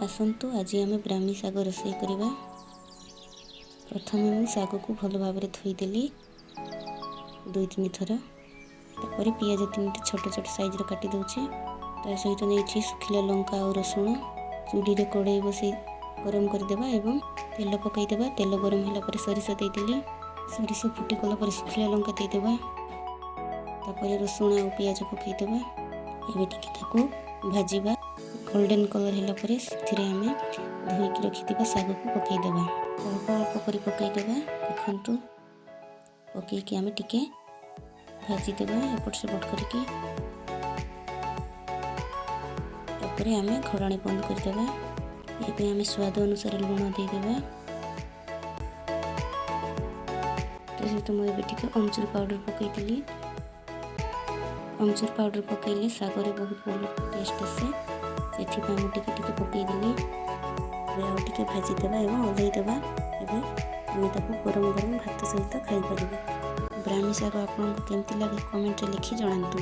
आसतु आज आम ब्राह्मी शाग रोषे करवा। प्रथमे मु शाग को भल भाव धोईदेली 2-3 थर। तापर पियाज 3टी छोट छोट साइज काटी दूचे। ता सहित नहीं सुखिला लंका और रसुण चूड़ी रे कड़े बसई गरम करदेवा एवं तेल पकईदेवा। तेल गरम होला पर सरिष देदेली। सरिष फुटी गला पर सुखिला लंका देदेवा। तापर रसुण और पियाज पकईदेवा। एबे टिके ताको भाजीबा। गोल्डन कलर होला पर सेथिरे आमे धोईकी रखिथिबा शाग को पकईदेवा। अल्प अल्प करी पकईदेवा। देखंतु पकईकी आमे टिके भाजीदेवा एपट सेपट करके। तापर आमे खड़ाणी बंद करदेवा। एबे आमे स्वाद अनुसार लूण देदेवा। सहित मुझे टिके अमचूर पाउडर पकईली। अमचूर पाउडर पकईले शागरे बहुत भल टेस्ट आसे। से टिके टिके पकईदेली। टिके भाजीदेवा एवं ओल्लईदेवा। एबे गरम गरम भात सहित खाई पारिबे। ब्राह्मी शाग आपको केमती लगे कमेंट लिखि जणातु।